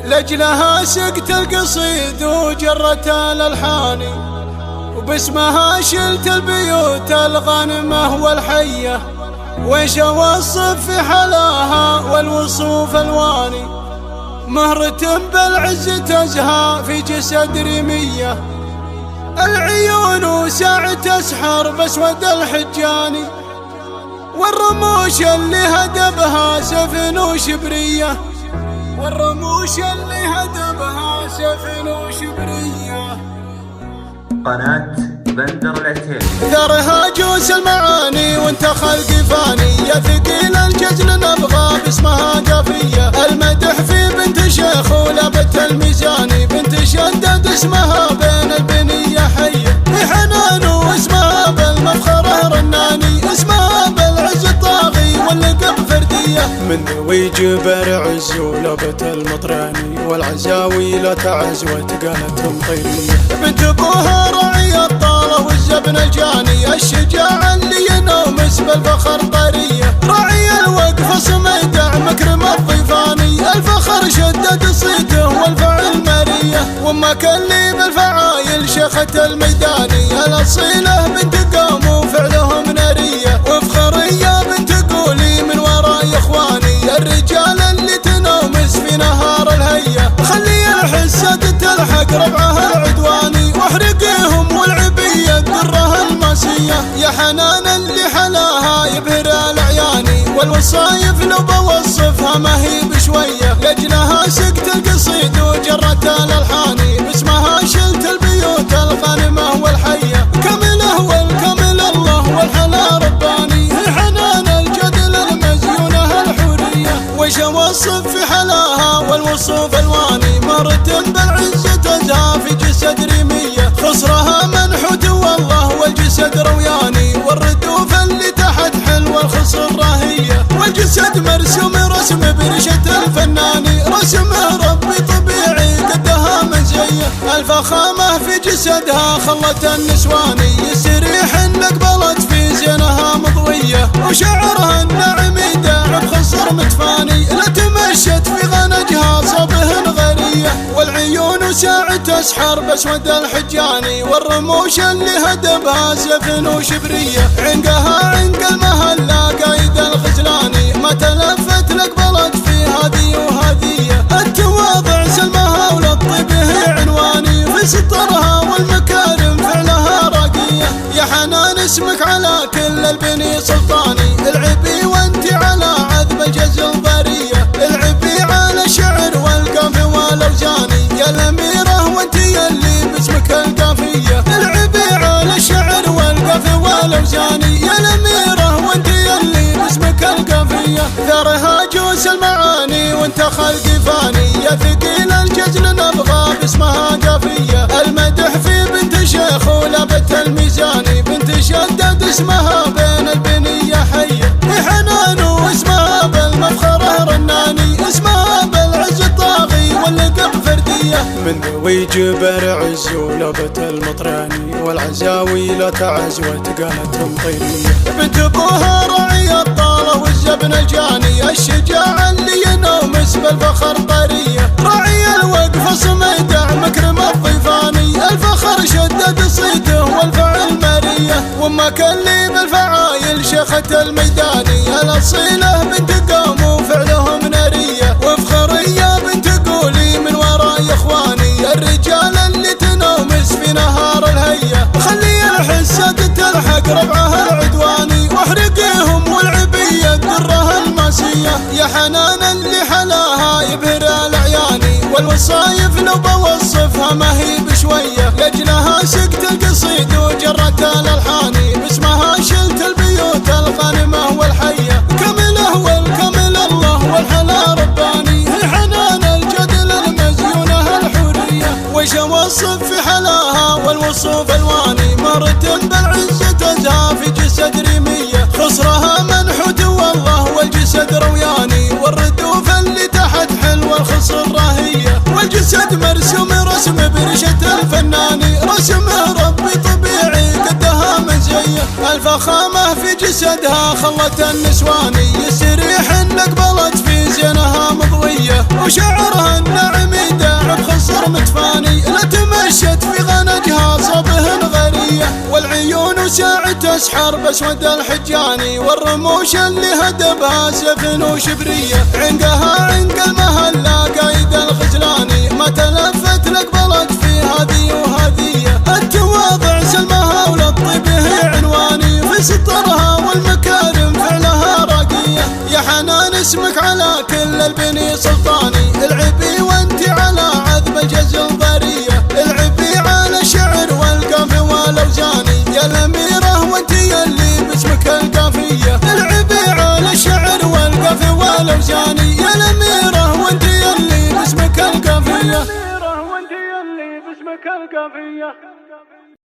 لجلها سقت القصيد وجرت الألحان، وباسمها شلت البيوت الغانمة والحية. ويش اوصف في حلاها والوصوف الواني، مهرة بالعز تزهى في جسد ريمية. العيون ساعة تسحر باسود الحجاني، والرموش اللي هدبها سفن وشبرية، والرموش اللي هدبها سفن وشبرية. قناة بندر العتيبي ثرها جوس المعاني وانت خلق فاني، يا ثقيل الجزل نبغى باسمها قافية. المدح في بنت شيخ ولابت الميزاني، بنت شدد اسمها بين البنية حية. حنان واسمها بالمفخرة رناني، اسمها بالعز الطاغي واللقب فردية. من ذوي جبر عز ولابت المطراني، والعزاوي لا تعز وتقالت مطيرية. بنت ابوها راعي الطالة والزبن الجاني، الشجاع اللي ينومس بالفخر طرية. راعي الوقف صميدع مكرم الضيفاني، الفخر شدد صيته والفعل مرية. وامك اللي بالفعايل شيخة الميداني، الاصيلة بنت قوم وفعلهم نارية. وفخرية بنت قولي من وراي اخواني، الرجال اللي تنومس في نهار الهية. خلي الحسة تلحق ربعها العدواني، واحرقيهم والعبية درها الماسية. يا حنان اللي حلاها يبهر العياني، والوصايف لو بوصفها ما هي بشوية. لجلها سقت القصيد وجرت الألحاني، باسمها شلت البيوت الغانمة والحية. كمله والكمل الله والحلا رباني، حنان الجدل المزيونة الحورية. وش اوصف في حلاها والوصوف الواني، مهرة بالعز تزهى في جسد ريمية. خصرها منحوت والله والجسد روياني، والردوف اللي تحت حلوة الخصر راهية. والجسد مرسوم رسم برشة الفناني، رسمه ربي طبيعي قدها مزية. الفخامة في جسدها خلت النسواني، يستريح ان قبلت في زينها مضوية. وشعرها الناعم يداعب خصر متفاني، لا تمشت في غنجها صبه غرية. والعيون ساعة تسحر باسود الحجاني، والرموش اللي هدبها سفن وشبرية. عنقها عنق المهلة قايد الخزلاني، ما تلفت لقبلت في هذه وهذية. التواضع سلمها وللطيب هي عنواني، في سطرها والمكارم فعلها راقية. يا حنان اسمك على كل البني سلطاني، العبي وانت على عذب الجزل ضرية. العبي على الشعر والقاف والاوزاني، يا الاميرة وانت يلي باسمك القافية. العبي على الشعر والقاف والاوزاني، يا الاميرة وانت يلي باسمك القافية. ثرها جوس المعاني وانت خلق فاني، يا ثقيل الجزل نبغى باسمها قافية. المدح في بنت شيخ ولابت الميزاني، بنت شدد اسمها بين البنية حية. حنان واسمها بالمفخرة رناني، اسمها بالعز الطاغي واللقب فردية. من ذوي جبر عز ولابت المطراني، والعزاوي لا تعز وتقالت مطيرية. بنت ابوها راعي الطالة والزبن الجاني، الشجاع اللي ينومس بالفخر طرية. راعي الوقف صميدع مكرم الضيفاني، الفخر شدد صيته والفعل مرية. وامك اللي بالفعايل شيخة الميداني، الاصيلة بنت قوم وفعلهم نارية. وفخرية بنت قولي من وراي اخواني، الرجال اللي تنومس في نهار الهية. خلي الحسة تلحق ربعها العدواني، واحرقيهم والعبية درها الماسية. يا حنان اللي حلاها يبهر العياني، والوصايف لو بوصفها ما هي بشوية. لجلها سقت القصيد وجرت الألحاني، باسمها شلت البيوت الغانمة والحية. كمله والكمل الله والحلا رباني، حنان الجدل المزيونة الحورية. وش اوصف في حلاها والوصوف الواني، مهرة بالعز تزهى في جسد ريمية. خصرها منحوت والله والجسد روياني، والردوف اللي تحت حلوة الخصر راهية. والجسد مرسوم رسم برشة الفناني، رسمه ربي طبيعي قدها مزية. الفخامة في جسدها خلت النسواني، يستريح ان قبلت في زينها مضوية. وشعرها الناعم متفاني، لا تمشت في غنجها صوبهن غرية، والعيون وساعة تسحر باسود الحجاني، والرموش اللي هدبها سفن وشبرية، عنقها عنق المهلا قايد الخجلاني، ما تلفت لقبلت في هذه وهذية، التواضع سلمها وللطيب هي عنواني، في سترها والمكارم فعلها راقية، يا حنان اسمك على كل البني سلطاني، العبي وانت على عذب الجزل ضرية، العبي على شعر والقافي والاوزاني، يا الاميرة وانت يلي باسمك القافية، العبي على الشعر والقافي والاوزاني، يا الاميرة وانت يلي باسمك القافية.